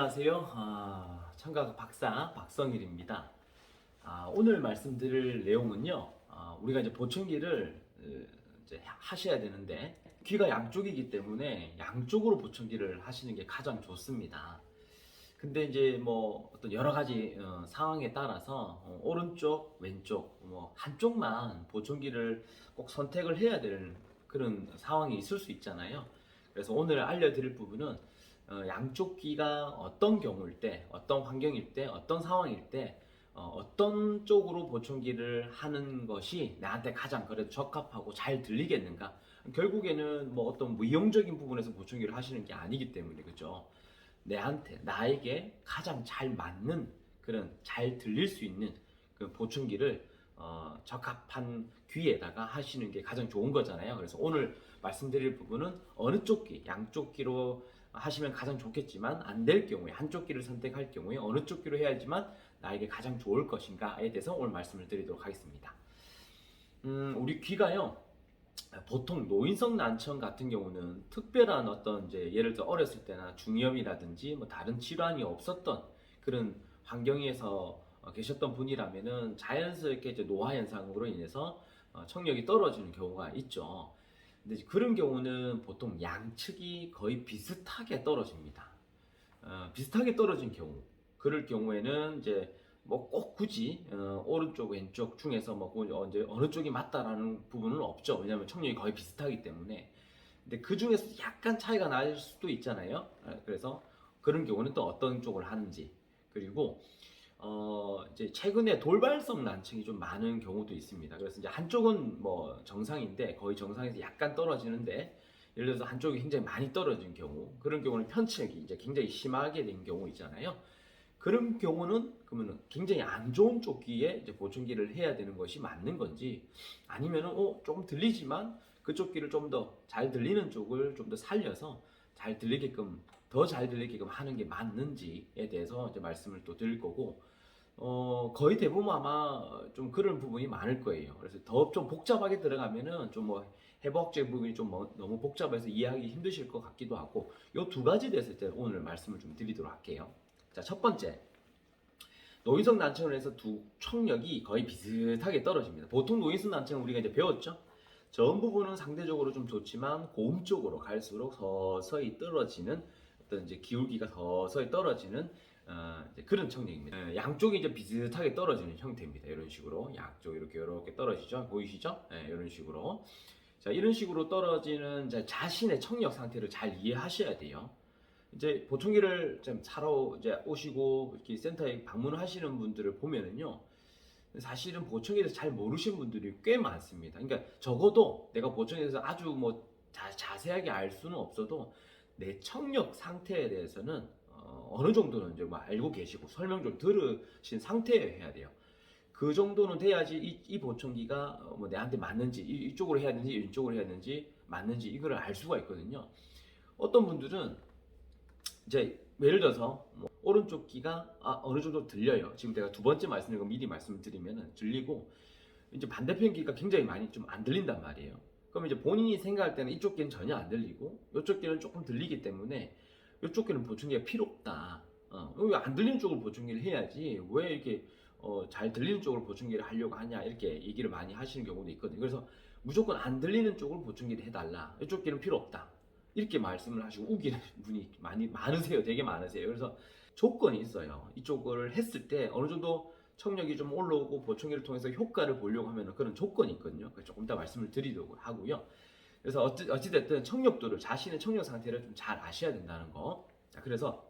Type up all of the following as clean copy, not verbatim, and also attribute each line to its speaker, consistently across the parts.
Speaker 1: 안녕하세요. 청각 박사 박성일입니다. 오늘 말씀드릴 내용은요. 우리가 이제 보청기를 이제 하셔야 되는데 귀가 양쪽이기 때문에 양쪽으로 보청기를 하시는 게 가장 좋습니다. 근데 이제 뭐 어떤 여러 가지 상황에 따라서 오른쪽, 왼쪽 뭐 한쪽만 보청기를 꼭 선택을 해야 되는 그런 상황이 있을 수 있잖아요. 그래서 오늘 알려드릴 부분은 양쪽 귀가 어떤 경우일 때, 어떤 환경일 때, 어떤 상황일 때 어떤 쪽으로 보청기를 하는 것이 나한테 가장 그래도 적합하고 잘 들리겠는가? 결국에는 뭐 어떤 무용적인 부분에서 보청기를 하시는 게 아니기 때문에 그죠? 나에게 가장 잘 맞는 그런 잘 들릴 수 있는 그 보청기를 적합한 귀에다가 하시는 게 가장 좋은 거잖아요. 그래서 오늘 말씀드릴 부분은 어느 쪽 귀, 양쪽 귀로 하시면 가장 좋겠지만 안 될 경우에 한쪽 귀를 선택할 경우에 어느 쪽 귀로 해야지만 나에게 가장 좋을 것인가에 대해서 오늘 말씀을 드리도록 하겠습니다. 우리 귀가요. 보통 노인성 난청 같은 경우는 특별한 어떤 이제 예를 들어 어렸을 때나 중이염이라든지 뭐 다른 질환이 없었던 그런 환경에서 계셨던 분이라면은 자연스럽게 이제 노화 현상으로 인해서 청력이 떨어지는 경우가 있죠. 근데 그런 경우는 보통 양측이 거의 비슷하게 떨어집니다. 비슷하게 떨어진 경우, 그럴 경우에는 이제 뭐 꼭 굳이 오른쪽 왼쪽 중에서 뭐 이제 어느 쪽이 맞다라는 부분은 없죠. 왜냐하면 청력이 거의 비슷하기 때문에. 근데 그 중에서 약간 차이가 날 수도 있잖아요. 그래서 그런 경우는 또 어떤 쪽을 하는지, 그리고 이제 최근에 돌발성 난청이 좀 많은 경우도 있습니다. 그래서 이제 한쪽은 뭐 정상인데 거의 정상에서 약간 떨어지는데, 예를 들어서 한쪽이 굉장히 많이 떨어진 경우, 그런 경우는 편측이 이제 굉장히 심하게 된 경우 있잖아요. 그런 경우는 그러면 굉장히 안 좋은 쪽 귀에 이제 보청기를 해야 되는 것이 맞는 건지, 아니면은 조금 들리지만 그쪽 귀를 좀 더 잘 들리는 쪽을 좀 더 살려서 잘 들리게끔 더 잘 들리게끔 하는 게 맞는지에 대해서 이제 말씀을 또 드릴 거고, 거의 대부분 아마 좀 그런 부분이 많을 거예요. 그래서 더 좀 복잡하게 들어가면은 좀 뭐 해부학적 부분이 좀 너무 복잡해서 이해하기 힘드실 것 같기도 하고, 요 두 가지 됐을 때 오늘 말씀을 좀 드리도록 할게요. 자, 첫 번째, 노인성 난청을 해서 두 청력이 거의 비슷하게 떨어집니다. 보통 노인성 난청은 우리가 이제 배웠죠. 전 부분은 상대적으로 좀 좋지만 고음 쪽으로 갈수록 서서히 떨어지는 어떤 이제 기울기가 서서히 떨어지는 이제 그런 청력입니다. 양쪽이 이제 비슷하게 떨어지는 형태입니다. 이런 식으로 양쪽 이렇게 떨어지죠. 보이시죠? 이런 식으로. 자, 이런 식으로 떨어지는 자신의 청력 상태를 잘 이해하셔야 돼요. 이제 보청기를 좀 사러 이제 오시고 이렇게 센터에 방문하시는 분들을 보면은요, 사실은 보청기에 대해서 잘 모르시는 분들이 꽤 많습니다. 그러니까 적어도 내가 보청기에 대해서 아주 뭐 자세하게 알 수는 없어도 내 청력 상태에 대해서는 어느 정도는 이제 뭐 알고 계시고 설명 좀 들으신 상태에 해야 돼요. 그 정도는 돼야지 이 보청기가 뭐 내한테 맞는지, 이쪽으로 해야 되는지 이쪽으로 해야 되는지 맞는지 이거를 알 수가 있거든요. 어떤 분들은 이제 예를 들어서 뭐 오른쪽 귀가 어느 정도 들려요. 지금 제가 두 번째 말씀드린 거 미리 말씀을 드리면은 들리고, 이제 반대편 귀가 굉장히 많이 좀 안 들린단 말이에요. 그럼 이제 본인이 생각할 때는 이쪽 귀는 전혀 안 들리고 이쪽 귀는 조금 들리기 때문에 이쪽 귀는 보청기가 필요 없다. 왜 안 들리는 쪽을 보청기를 해야지 왜 이렇게 잘 들리는 쪽을 보청기를 하려고 하냐, 이렇게 얘기를 많이 하시는 경우도 있거든요. 그래서 무조건 안 들리는 쪽을 보청기를 해달라, 이쪽 귀는 필요 없다, 이렇게 말씀을 하시고 우기는 분이 많으세요. 되게 많으세요. 그래서 조건이 있어요. 이쪽을 했을 때 어느 정도 청력이 좀 올라오고 보청기를 통해서 효과를 보려고 하면 그런 조건이 있거든요. 조금 이따 말씀을 드리려고 하고요. 그래서 어찌됐든 청력도를, 자신의 청력 상태를 좀 잘 아셔야 된다는 거. 자, 그래서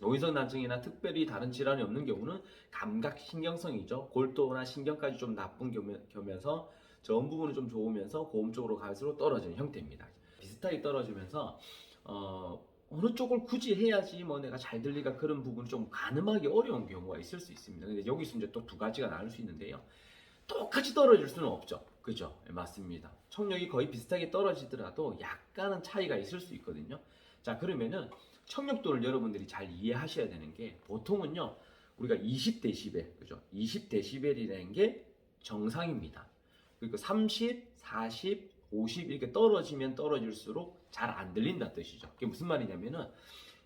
Speaker 1: 노인성 난청이나 특별히 다른 질환이 없는 경우는 감각 신경성이죠. 골도나 신경까지 좀 나쁜 겸해서 전 부분은 좀 좋으면서 고음 쪽으로 갈수록 떨어지는 형태입니다. 비슷하게 떨어지면서 어느 쪽을 굳이 해야지 뭐 내가 잘 들리가, 그런 부분이 좀 가늠하기 어려운 경우가 있을 수 있습니다. 근데 여기서 이제 또 두 가지가 나눌 수 있는데요. 똑같이 떨어질 수는 없죠. 그죠? 맞습니다. 청력이 거의 비슷하게 떨어지더라도 약간은 차이가 있을 수 있거든요. 자, 그러면은 청력도를 여러분들이 잘 이해하셔야 되는 게, 보통은요, 우리가 20데시벨, 그죠? 20데시벨이라는 게 정상입니다. 그리고 30, 40, 50 이렇게 떨어지면 떨어질수록 잘 안 들린다는 뜻이죠. 그게 무슨 말이냐면은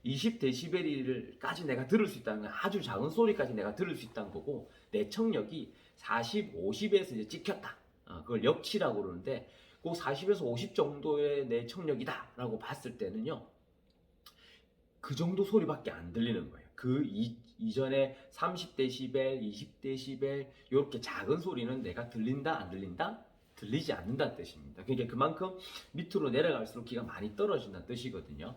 Speaker 1: 20dB까지 내가 들을 수 있다는 건 아주 작은 소리까지 내가 들을 수 있다는 거고, 내 청력이 40, 50에서 이제 찍혔다. 그걸 역치라고 그러는데, 그 40에서 50 정도의 내 청력이다라고 봤을 때는요, 그 정도 소리밖에 안 들리는 거예요. 그 이전에 30dB, 20dB 이렇게 작은 소리는 내가 들린다 안 들린다? 들리지 않는다는 뜻입니다. 그러니까 그만큼 밑으로 내려갈수록 귀가 많이 떨어진다는 뜻이거든요.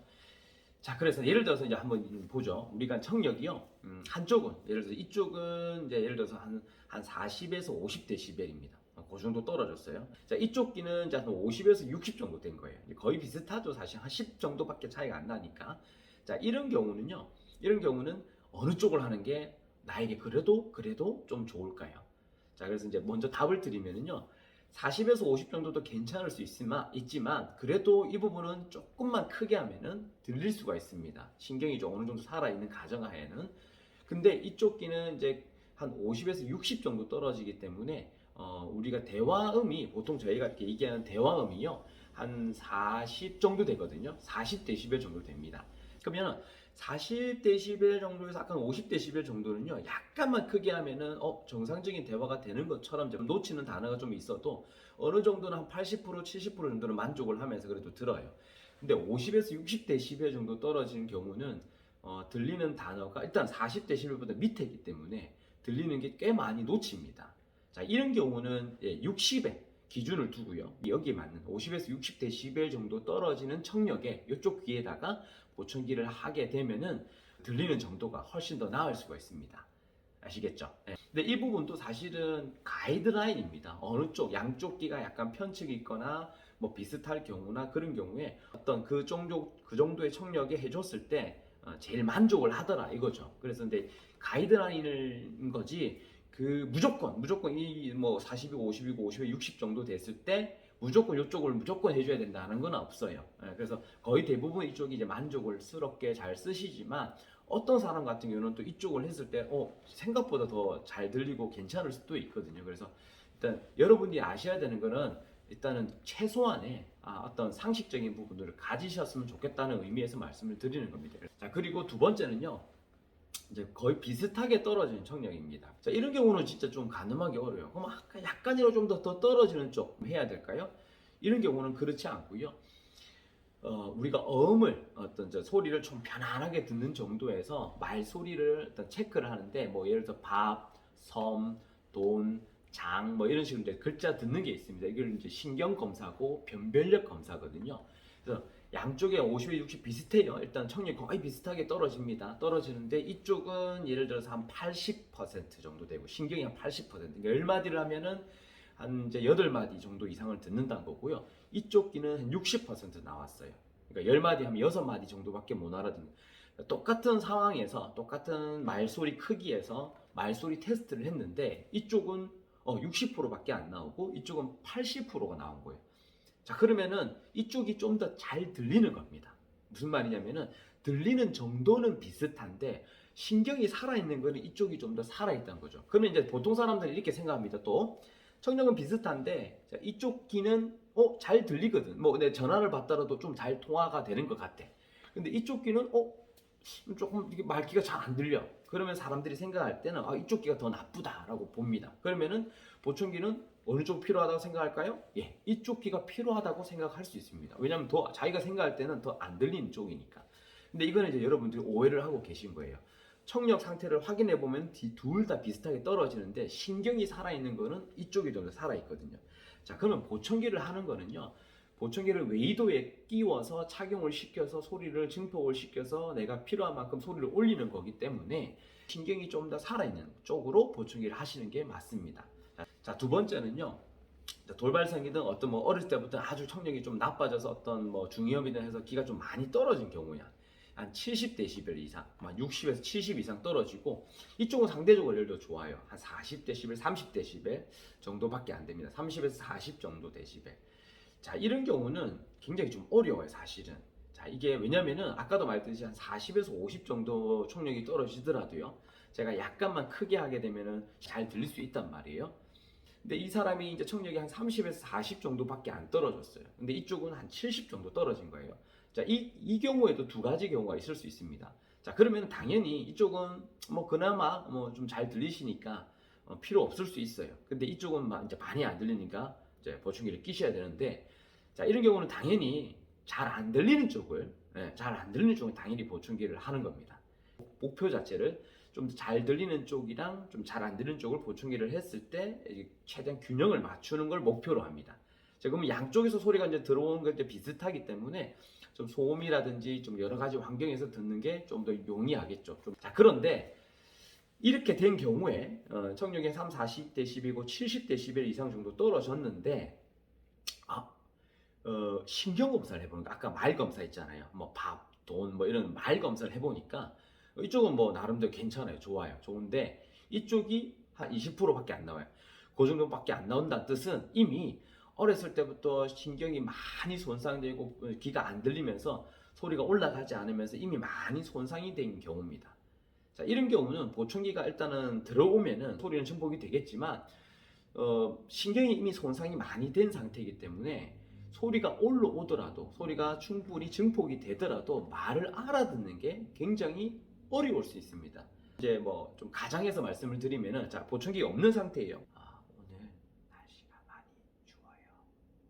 Speaker 1: 자, 그래서 예를 들어서 이제 한번 보죠. 우리가 청력이요, 한쪽은 예를 들어서 이쪽은 이제 예를 들어서 한 40에서 50dB입니다. 그 정도 떨어졌어요. 자, 이쪽 귀는 이제 한 50에서 60 정도 된 거예요. 거의 비슷하죠. 사실 한 10 정도밖에 차이가 안 나니까. 자, 이런 경우는 어느 쪽을 하는 게 나에게 그래도 좀 좋을까요? 자, 그래서 이제 먼저 답을 드리면은요, 40에서 50 정도도 괜찮을 수 있지만 그래도 이 부분은 조금만 크게 하면은 들릴 수가 있습니다. 신경이 좀 어느 정도 살아있는 가정하에는. 근데 이쪽 귀는 이제 한 50에서 60 정도 떨어지기 때문에 우리가 대화음이 보통 저희가 이렇게 얘기하는 대화음이요, 한 40 정도 되거든요. 40dB 정도 됩니다. 그러면 40dB 정도에서 약간 50dB 정도는요, 약간만 크게 하면은 정상적인 대화가 되는 것처럼 좀 놓치는 단어가 좀 있어도 어느 정도는 한 80%, 70% 정도는 만족을 하면서 그래도 들어요. 근데 50에서 60dB 정도 떨어지는 경우는 들리는 단어가 일단 40dB보다 밑에 있기 때문에 들리는 게 꽤 많이 놓칩니다. 자, 이런 경우는 60에 기준을 두고요, 여기에 맞는 50에서 60dB 정도 떨어지는 청력에 이쪽 귀에다가 보청기를 하게 되면은 들리는 정도가 훨씬 더 나을 수가 있습니다. 아시겠죠? 네. 근데 이 부분도 사실은 가이드라인입니다. 어느 쪽, 양쪽 귀가 약간 편측이 있거나 뭐 비슷할 경우나 그런 경우에 어떤 그 정도의 청력에 해줬을 때 제일 만족을 하더라 이거죠. 그래서 근데 가이드라인인 거지, 그 무조건 이 뭐 40이고 50이고 50에 60 정도 됐을 때 무조건 이쪽을 무조건 해줘야 된다는 건 없어요. 그래서 거의 대부분 이쪽이 이제 만족스럽게 잘 쓰시지만, 어떤 사람 같은 경우는 또 이쪽을 했을 때 생각보다 더 잘 들리고 괜찮을 수도 있거든요. 그래서 일단 여러분이 아셔야 되는 거는 일단은 최소한의 어떤 상식적인 부분들을 가지셨으면 좋겠다는 의미에서 말씀을 드리는 겁니다. 자, 그리고 두 번째는요, 이제 거의 비슷하게 떨어지는 청력입니다. 자, 이런 경우는 진짜 좀 가늠하기 어려워요. 그럼 약간이라도 좀 더 떨어지는 쪽 해야 될까요? 이런 경우는 그렇지 않고요. 우리가 어음을 어떤 소리를 좀 편안하게 듣는 정도에서 말소리를 어떤 체크를 하는데, 뭐 예를 들어 밥, 섬, 돈, 장 뭐 이런 식으로 이제 글자 듣는 게 있습니다. 이걸 이제 신경 검사고 변별력 검사거든요. 그래서 양쪽에 50에 60 비슷해요. 일단 청력이 거의 비슷하게 떨어집니다. 떨어지는데 이쪽은 예를 들어서 한 80% 정도 되고, 신경이 한 80%, 그러니까 10마디를 하면은 한 이제 8마디 정도 이상을 듣는다는 거고요. 이쪽 귀는 한 60% 나왔어요. 그러니까 10마디 하면 6마디 정도밖에 못 알아듣는. 똑같은 상황에서 똑같은 말소리 크기에서 말소리 테스트를 했는데 이쪽은 60%밖에 안 나오고 이쪽은 80%가 나온 거예요. 자, 그러면은 이쪽이 좀 더 잘 들리는 겁니다. 무슨 말이냐면은 들리는 정도는 비슷한데 신경이 살아있는 거는 이쪽이 좀 더 살아있다는 거죠. 그러면 이제 보통 사람들이 이렇게 생각합니다. 또 청력은 비슷한데, 자, 이쪽 귀는 잘 들리거든. 뭐 내 전화를 받더라도 좀 잘 통화가 되는 것 같아. 근데 이쪽 귀는 조금 이게 말귀가 잘 안 들려. 그러면 사람들이 생각할 때는 이쪽 귀가 더 나쁘다라고 봅니다. 그러면은 보청기는 어느 쪽 필요하다고 생각할까요? 예, 이쪽 귀가 필요하다고 생각할 수 있습니다. 왜냐하면 더 자기가 생각할 때는 더 안 들리는 쪽이니까. 근데 이거는 이제 여러분들이 오해를 하고 계신 거예요. 청력 상태를 확인해 보면 둘 다 비슷하게 떨어지는데 신경이 살아있는 거는 이쪽이 좀 더 살아있거든요. 자, 그러면 보청기를 하는 거는요, 보청기를 웨이도에 끼워서 착용을 시켜서 소리를 증폭을 시켜서 내가 필요한 만큼 소리를 올리는 거기 때문에 신경이 좀 더 살아있는 쪽으로 보청기를 하시는 게 맞습니다. 자, 두 번째는요, 돌발성이든 어떤 뭐 어릴 때부터 아주 청력이 좀 나빠져서 어떤 뭐 중이염이든 해서 귀가 좀 많이 떨어진 경우야. 한 70dB 이상, 60에서 70 이상 떨어지고, 이쪽은 상대적으로 예를 들어 좋아요. 한 40dB, 30dB 정도밖에 안 됩니다. 30에서 40 정도 데시벨. 자, 이런 경우는 굉장히 좀 어려워요, 사실은. 자, 이게 왜냐면은 아까도 말했듯이 한 40에서 50 정도 청력이 떨어지더라도요, 제가 약간만 크게 하게 되면은 잘 들릴 수 있단 말이에요. 근데 이 사람이 이제 청력이 한 30에서 40 정도밖에 안 떨어졌어요. 근데 이쪽은 한 70 정도 떨어진 거예요. 자, 이 경우에도 두 가지 경우가 있을 수 있습니다. 자, 그러면 당연히 이쪽은 뭐 그나마 뭐 좀 잘 들리시니까 필요 없을 수 있어요. 근데 이쪽은 이제 많이 안 들리니까 이제 보충기를 끼셔야 되는데, 자, 이런 경우는 당연히 잘 안 들리는 쪽을, 잘 안 들리는 쪽은 당연히 보충기를 하는 겁니다. 목표 자체를 좀 잘 들리는 쪽이랑 좀 잘 안 들리는 쪽을 보충기를 했을 때 최대한 균형을 맞추는 걸 목표로 합니다. 자, 그러면 양쪽에서 소리가 이제 들어오는 게 이제 비슷하기 때문에 좀 소음이라든지 좀 여러 가지 환경에서 듣는 게 좀 더 용이하겠죠. 자, 그런데 이렇게 된 경우에 청력이 3, 40dB이고 70dB 이상 정도 떨어졌는데, 신경 검사를 해보니까 아까 말 검사 있잖아요. 뭐 밥, 돈, 뭐 이런 말 검사를 해보니까 이쪽은 뭐 나름대로 괜찮아요. 좋아요. 좋은데 이쪽이 한 20%밖에 안 나와요. 그 정도밖에 안 나온다는 뜻은 이미 어렸을 때부터 신경이 많이 손상되고 귀가 안 들리면서 소리가 올라가지 않으면서 이미 많이 손상이 된 경우입니다. 자, 이런 경우는 보충기가 일단은 들어오면은 소리는 증폭이 되겠지만 신경이 이미 손상이 많이 된 상태이기 때문에 소리가 올라오더라도, 소리가 충분히 증폭이 되더라도 말을 알아듣는 게 굉장히 어려울 수 있습니다. 이제 뭐 좀 가정해서 말씀을 드리면은, 자, 보충기가 없는 상태예요. 오늘 날씨가 많이 추워요.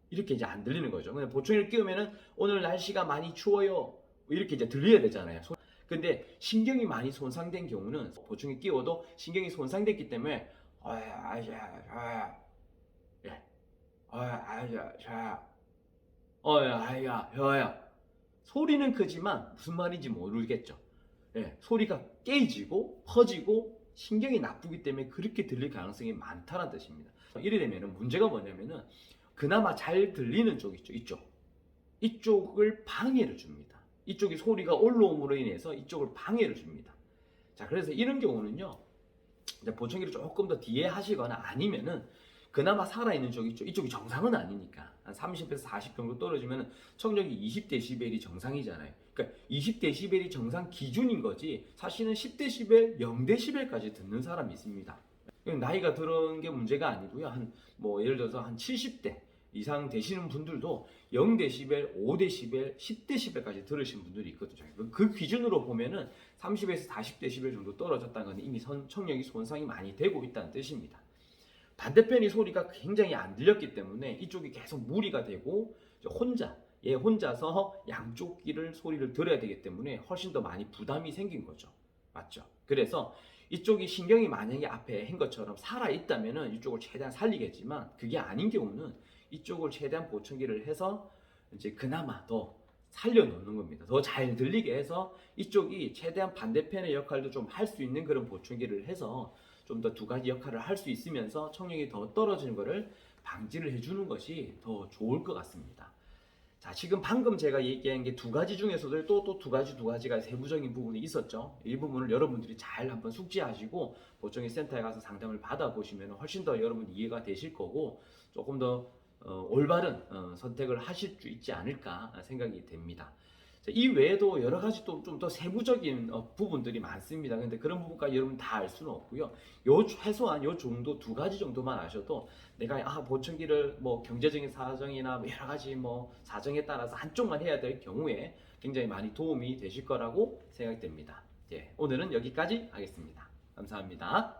Speaker 1: 이렇게 이제 안 들리는 거죠. 근데 보충기를 끼우면은 오늘 날씨가 많이 추워요. 이렇게 이제 들려야 되잖아요. 근데 신경이 많이 손상된 경우는 보충기 끼워도 신경이 손상됐기 때문에 소리는 크지만 무슨 말인지 모르겠죠. 소리가 깨지고 퍼지고 신경이 나쁘기 때문에 그렇게 들릴 가능성이 많다는 뜻입니다. 이래 되면 문제가 뭐냐면은 그나마 잘 들리는 쪽 있죠. 이쪽을 방해를 줍니다. 이쪽이 소리가 올라옴으로 인해서 이쪽을 방해를 줍니다. 자, 그래서 이런 경우는요, 이제 보충기를 조금 더 뒤에 하시거나 아니면은 그나마 살아있는 쪽 있죠. 이쪽이 정상은 아니니까 한 30에서 40 정도 떨어지면 청력이 20dB이 정상이잖아요. 그러니까 20dB이 정상 기준인 거지 사실은 10dB, 0dB까지 듣는 사람이 있습니다. 나이가 들은 게 문제가 아니고요. 뭐 예를 들어서 한 70대 이상 되시는 분들도 0dB, 5dB, 10dB까지 들으신 분들이 있거든요. 그 기준으로 보면은 30에서 40dB 정도 떨어졌다는 건 이미 청력이 손상이 많이 되고 있다는 뜻입니다. 반대편이 소리가 굉장히 안 들렸기 때문에 이쪽이 계속 무리가 되고 혼자서 양쪽 귀를 소리를 들어야 되기 때문에 훨씬 더 많이 부담이 생긴 거죠. 맞죠? 그래서 이쪽이 신경이 만약에 앞에 한 것처럼 살아있다면 이쪽을 최대한 살리겠지만 그게 아닌 경우는 이쪽을 최대한 보충기를 해서 이제 그나마 더 살려놓는 겁니다. 더 잘 들리게 해서 이쪽이 최대한 반대편의 역할도 좀 할 수 있는 그런 보충기를 해서 좀 더 두 가지 역할을 할 수 있으면서 청력이 더 떨어지는 것을 방지를 해주는 것이 더 좋을 것 같습니다. 자, 지금 방금 제가 얘기한 게 두 가지 중에서도 또 두 가지가 세부적인 부분이 있었죠. 이 부분을 여러분들이 잘 한번 숙지하시고 보충기 센터에 가서 상담을 받아보시면 훨씬 더 여러분 이해가 되실 거고 조금 더 올바른 선택을 하실 수 있지 않을까 생각이 됩니다. 자, 이 외에도 여러 가지 또 좀 더 세부적인 부분들이 많습니다. 근데 그런 부분까지 여러분 다 알 수는 없고요. 최소한 요 정도 두 가지 정도만 아셔도 내가 보충기를 뭐 경제적인 사정이나 여러 가지 뭐 사정에 따라서 한쪽만 해야 될 경우에 굉장히 많이 도움이 되실 거라고 생각됩니다. 오늘은 여기까지 하겠습니다. 감사합니다.